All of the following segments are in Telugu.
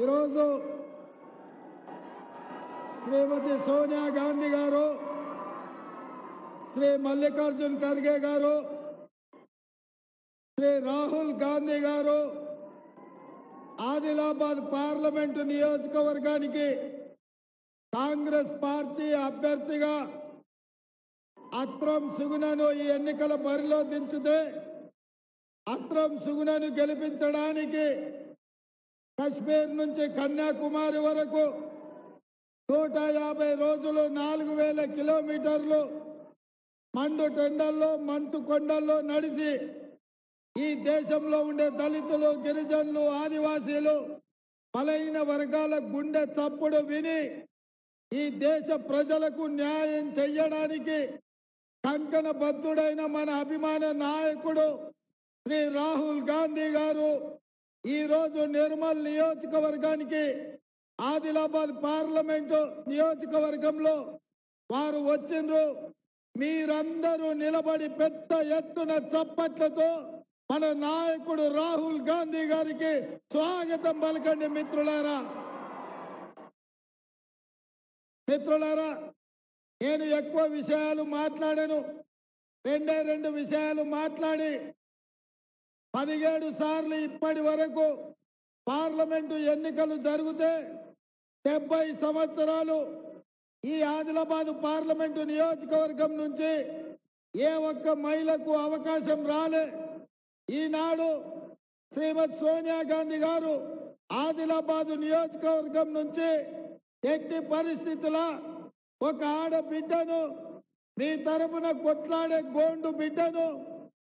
ఈరోజు శ్రీమతి సోనియా గాంధీ గారు, శ్రీ మల్లికార్జున్ ఖర్గే గారు, శ్రీ రాహుల్ గాంధీ గారు ఆదిలాబాద్ పార్లమెంటు నియోజకవర్గానికి కాంగ్రెస్ పార్టీ అభ్యర్థిగా అత్రం సుగుణను ఈ ఎన్నికల బరిలో దించితే అత్రం సుగుణను గెలిపించడానికి కశ్మీర్ నుంచి కన్యాకుమారి వరకు 150 రోజులు 4000 కిలోమీటర్లు మండు టెండల్లో మంచు కొండల్లో నడిచి ఈ దేశంలో ఉండే దళితులు, గిరిజనులు, ఆదివాసీలు, బలహీన వర్గాల గుండె చప్పుడు విని ఈ దేశ ప్రజలకు న్యాయం చేయడానికి కంకణబద్ధుడైన మన అభిమాన నాయకుడు శ్రీ రాహుల్ గాంధీ గారు ఈరోజు నిర్మల్ నియోజకవర్గానికి ఆదిలాబాద్ పార్లమెంటు నియోజకవర్గంలో వారు వచ్చిండ్రు. మీరందరూ నిలబడి పెద్ద ఎత్తున చప్పట్లతో మన నాయకుడు రాహుల్ గాంధీ గారికి స్వాగతం పలకండి. మిత్రులారా, నేను ఎక్కువ విషయాలు మాట్లాడాను. రెండు విషయాలు మాట్లాడి 17 సార్లు ఇప్పటి వరకు పార్లమెంటు ఎన్నికలు జరిగితే 70 సంవత్సరాలు ఈ ఆదిలాబాద్ పార్లమెంటు నియోజకవర్గం నుంచి ఏ ఒక్క మహిళకు అవకాశం రాలే. ఈనాడు శ్రీమతి సోనియా గాంధీ గారు ఆదిలాబాద్ నియోజకవర్గం నుంచి ఎట్టి పరిస్థితుల ఒక ఆడబిడ్డను, మీ తరపున కొట్లాడే గోండు బిడ్డను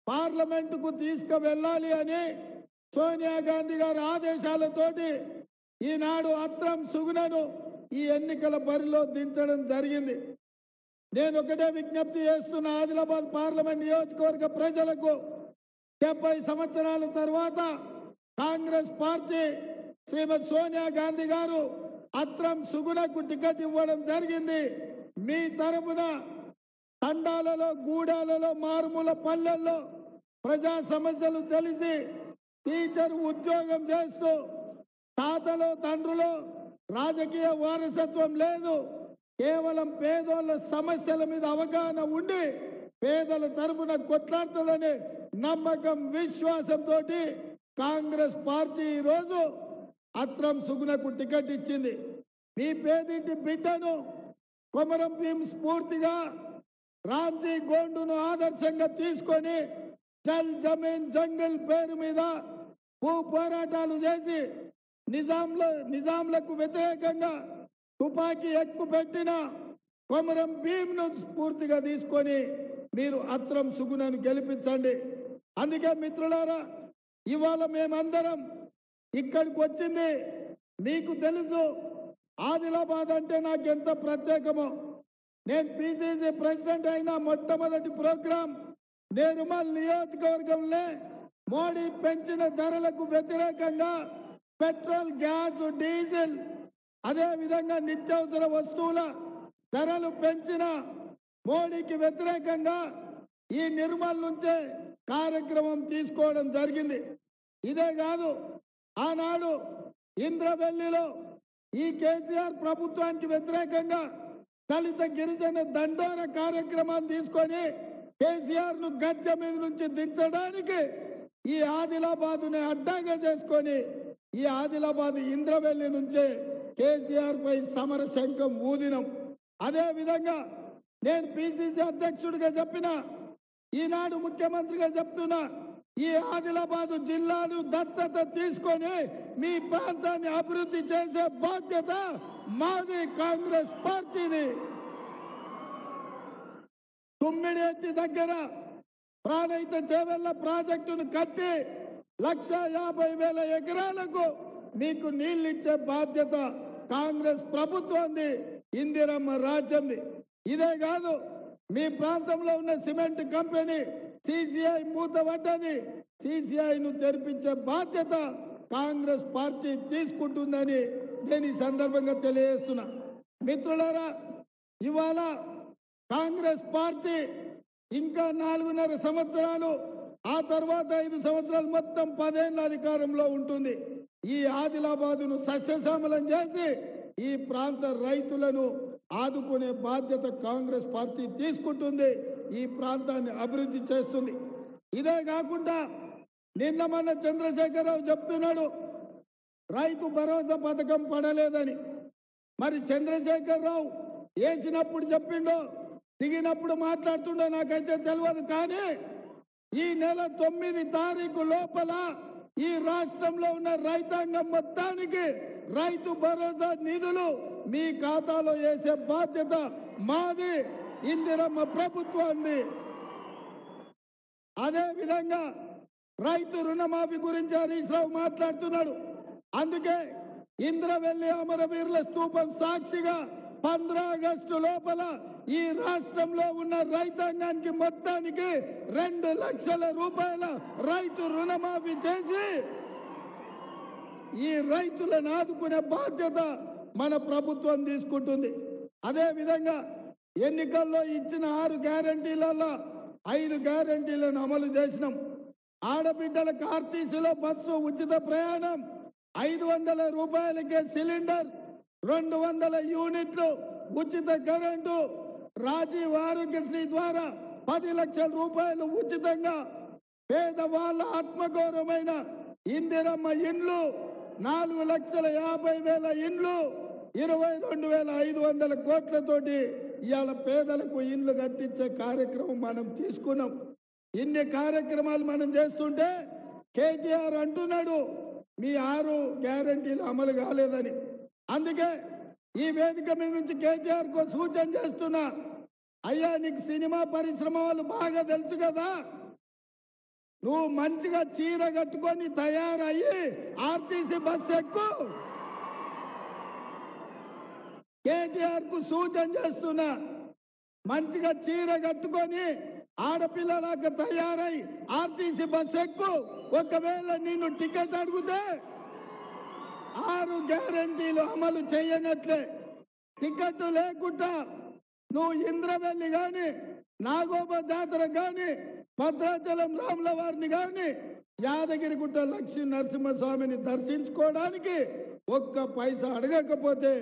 పార్లమెంటుకు తీసుకువెళ్ళాలి అని సోనియా గాంధీ గారి ఆదేశాలతోటి ఈనాడు అత్రం సుగుణను ఈ ఎన్నికల బరిలో దించడం జరిగింది. నేను ఒకటే విజ్ఞప్తి చేస్తున్న ఆదిలాబాద్ పార్లమెంట్ నియోజకవర్గ ప్రజలకు, 70 సంవత్సరాల తర్వాత కాంగ్రెస్ పార్టీ శ్రీమతి సోనియా గాంధీ గారు అత్రం సుగుణకు టికెట్ ఇవ్వడం జరిగింది. మీ తరపున తండాలలో, గూడాలలో, మారుమూల పల్లెల్లో ప్రజా సమస్యలు తెలిసి టీచర్ ఉద్యోగం చేస్తూ తాతలు, తండ్రులు రాజకీయ వారసత్వం లేదు, కేవలం పేదోళ్ళ సమస్యల మీద అవగాహన ఉండి పేదల తరపున కొట్లాడుతుందని నమ్మకం, విశ్వాసంతో కాంగ్రెస్ పార్టీ ఈరోజు అత్రం సుగుణకు టికెట్ ఇచ్చింది. మీ పేదింటి బిడ్డను కొమరం భీం స్ఫూర్తిగా రామ్జీ గోండును ఆదర్శంగా తీసుకొని జల్ జమీన్ జంగల్ పేరు మీద భూ పోరాటాలు చేసి నిజాంలకు వ్యతిరేకంగా తుపాకీ ఎక్కుపెట్టిన కొమరం భీంను స్ఫూర్తిగా తీసుకొని మీరు అత్రం సుగుణను గెలిపించండి. అందుకే మిత్రులారా, ఇవాళ మేమందరం ఇక్కడికి వచ్చింది. మీకు తెలుసు ఆదిలాబాద్ అంటే నాకు ఎంత ప్రత్యేకమో. నేను పిసిసి ప్రెసిడెంట్ అయిన మొట్టమొదటి ప్రోగ్రాం నిర్మల్ నియోజకవర్గంలో మోడీ పెంచిన ధరలకు వ్యతిరేకంగా పెట్రోల్, గ్యాస్, డీజిల్, అదే విధంగా నిత్యావసర వస్తువుల ధరలు పెంచిన మోడీకి వ్యతిరేకంగా ఈ నిర్మల్ నుంచే కార్యక్రమం తీసుకోవడం జరిగింది. ఇదే కాదు, ఆనాడు ఇంద్రవెల్లిలో ఈ కేసీఆర్ ప్రభుత్వానికి వ్యతిరేకంగా దళిత గిరిజన దండోర కార్యక్రమాన్ని తీసుకొని కేసీఆర్ ను గద్దె మీద నుంచి దించడానికి ఈ ఆదిలాబాదుని అడ్డాగా చేసుకొని ఈ ఆదిలాబాద్ ఇంద్రవెల్లి నుంచే కేసీఆర్ పై సమర శంఖం ఊదినం. అదే విధంగా నేను పిసిసి అధ్యక్షుడిగా చెప్పిన, ఈనాడు ముఖ్యమంత్రిగా చెప్తున్నా, ఈ ఆదిలాబాద్ జిల్లాను దత్తత తీసుకొని మీ ప్రాంతాన్ని అభివృద్ధి చేసే బాధ్యత మాది, కాంగ్రెస్ పార్టీది. తుమ్మిడిఎట్టి దగ్గర ప్రాణహిత చేవెళ్ల ప్రాజెక్టును కట్టి 1,50,000 ఎకరాలకు మీకు నీళ్లు ఇచ్చే బాధ్యత కాంగ్రెస్ ప్రభుత్వంది, ఇందిరమ్మ రాజ్యంది. ఇదే కాదు, మీ ప్రాంతంలో ఉన్న సిమెంట్ కంపెనీ సిసిఐ మూతపడ్డది, సిసిఐను తెరిపించే బాధ్యత కాంగ్రెస్ పార్టీ తీసుకుంటుందని నేను ఈ సందర్భంగా తెలియజేస్తున్నా. మిత్రులారా, ఇవాళ కాంగ్రెస్ పార్టీ ఇంకా 4.5 సంవత్సరాలు, ఆ తర్వాత 5 సంవత్సరాలు, మొత్తం 10 ఏళ్ల అధికారంలో ఉంటుంది. ఈ ఆదిలాబాదును సస్యశ్యామలం చేసి ఈ ప్రాంత రైతులను ఆదుకునే బాధ్యత కాంగ్రెస్ పార్టీ తీసుకుంటుంది. ఈ ప్రాంతాన్ని అభివృద్ధి చేస్తుంది. ఇదే కాకుండా నిన్న మన చంద్రశేఖరరావు చెప్తున్నాడు రైతు భరోసా పథకం పడలేదని. మరి చంద్రశేఖరరావు వేసినప్పుడు చెప్పిండో దిగినప్పుడు మాట్లాడుతుండో నాకైతే తెలియదు. కానీ ఈ నెల 9 తారీఖు లోపల ఈ రాష్ట్రంలో ఉన్న రైతాంగం మొత్తానికి రైతు భరోసా నిధులు మీ ఖాతాలో వేసే బాధ్యత మాది, ఇందిరమ్మ ప్రభుత్వాన్ని. అదే విధంగా రైతు రుణమాఫీ గురించి హరీష్ రావు మాట్లాడుతున్నాడు. అందుకే ఇంద్రవెల్లి అమరవీరుల స్తూపం సాక్షిగా 15 ఆగస్టు లోపల ఈ రాష్ట్రంలో ఉన్న రైతాంగానికి మొత్తానికి 2 లక్షల రూపాయల రైతు రుణమాఫీ చేసి ఈ రైతులను ఆదుకునే బాధ్యత మన ప్రభుత్వం తీసుకుంటుంది. అదే విధంగా ఎన్నికల్లో ఇచ్చిన 6 గ్యారంటీలలో 5 గ్యారంటీలను అమలు చేసినాం. ఆడబిడ్డలకు ఆర్టీసీలో బస్సు ఉచిత ప్రయాణం, 500 రూపాయలకే సిలిండర్, 200 యూనిట్లు ఉచిత కరెంటు, రాజీవ్ ఆరోగ్యశ్రీ ద్వారా 10 లక్షల రూపాయలు ఉచితంగా, పేదవాళ్ళ ఆత్మగౌరవమైన ఇందిరమ్మ ఇండ్లు, 4,50,000 ఇండ్లు, 22,500 కోట్లతోటి ఇవాళ పేదలకు ఇండ్లు కట్టించే కార్యక్రమం మనం తీసుకున్నాం. ఇన్ని కార్యక్రమాలు మనం చేస్తుంటే కేటీఆర్ అంటున్నాడు మీ 6 గ్యారంటీలు అమలు కాలేదని. అందుకే ఈ వేదిక మీద నుంచి కేటీఆర్ కు సూచన చేస్తున్నా, అయ్యా నీకు సినిమా పరిశ్రమ వాళ్ళు బాగా తెలుసు కదా, నువ్వు మంచిగా చీర కట్టుకొని తయారయ్యి ఆర్టీసీ బస్ ఎక్కు. కేటీఆర్ కు సూచన చేస్తున్నా, మంచిగా చీర కట్టుకొని ఆడపిల్లలాగా తయారై ఆర్టీసీ బస్ ఎక్కు. ఒకవేళ నిన్ను టికెట్ అడిగితే 6 గ్యారంటీలు అమలు చేయనట్లే. టికెట్ లేకుండా నువ్వు ఇంద్రవెల్లి గాని, నాగోబ జాతర గాని, భద్రాచలం రాముల వారిని గాని, యాదగిరిగుట్ట లక్ష్మీ నరసింహస్వామిని దర్శించుకోవడానికి ఒక్క పైసా అడగకపోతే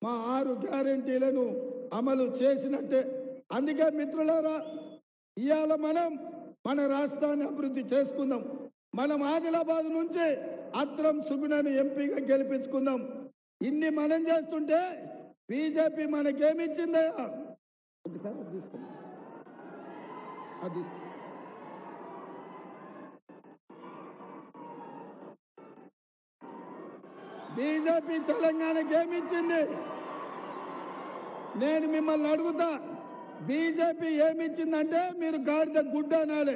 మా 6 గ్యారంటీలను అమలు చేసినట్టే. అందుకే మిత్రులారా, ఇవాళ మనం మన రాష్ట్రాన్ని అభివృద్ధి చేసుకుందాం. మనం ఆదిలాబాద్ నుంచి అత్రం సుగుణను ఎంపీగా గెలిపించుకుందాం. ఇన్ని మనం చేస్తుంటే బీజేపీ మనకేమిచ్చిందయ్యా? ఒకసారి బీజేపీ తెలంగాణకి ఏమిచ్చింది? నేను మిమ్మల్ని అడుగుతా, బీజేపీ ఏమిచ్చిందంటే మీరు గాడిద గుడ్డ అనాలి.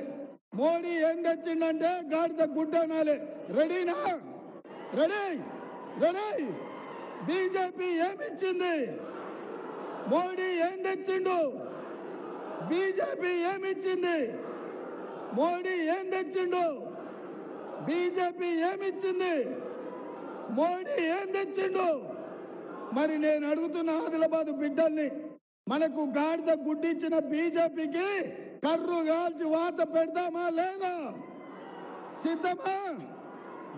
మోడీ ఏం తెచ్చిందంటే గాడిద గుడ్డ అనాలి. రెడీనా? Ready ready. బీజేపీ ఏమిచ్చింది? మోడీ ఏం తెచ్చిండు? బీజేపీ ఏమిచ్చింది? మోడీ ఏం తెచ్చిండు? బీజేపీ ఏమిచ్చింది? మోడీ ఏం తెచ్చిండు? మరి నేను అడుగుతున్న ఆదిలాబాద్ బిడ్డల్ని, మనకు గాడిద గుడ్డిచ్చిన బీజేపీకి కర్రు కాల్చి వాత పెడతామా లేదా? సిద్ధమా?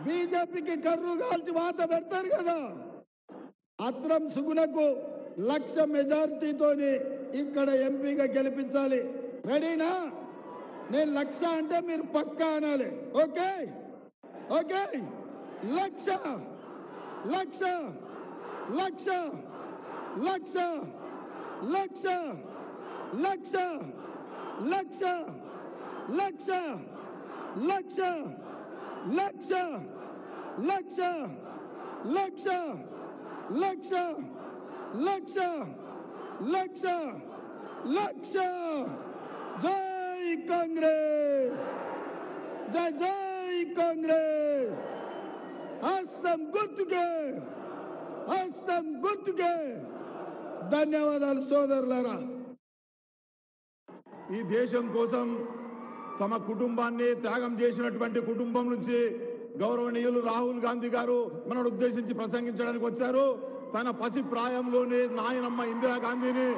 బీజేపీకి కర్రు కాల్చి వాత పెడతారు కదా. అత్రం సుగుణకు 1,00,000 మెజారిటీతోని ఇక్కడ ఎంపీగా గెలిపించాలి. రెడీనా? నేను 1,00,000 అంటే మీరు పక్కా అనాలి. Okay okay. 1,00,000 1,00,000 1,00,000 1,00,000 1,00,000 1,00,000 1,00,000 1,00,000 1,00,000 1,00,000 1,00,000 1,00,000 1,00,000 1,00,000 1,00,000 జై కాంగ్రెస్, జై జై కాంగ్రెస్. హస్తం గుర్తుకే, హస్తం గుర్తుకే. ధన్యవాదాలు సోదరులారా. ఈ దేశం కోసం తమ కుటుంబాన్ని త్యాగం చేసినటువంటి కుటుంబం నుంచి గౌరవనీయులు రాహుల్ గాంధీ గారు మనను ఉద్దేశించి ప్రసంగించడానికి వచ్చారు. తన పసి ప్రాయంలోనే నాయనమ్మ ఇందిరాగాంధీని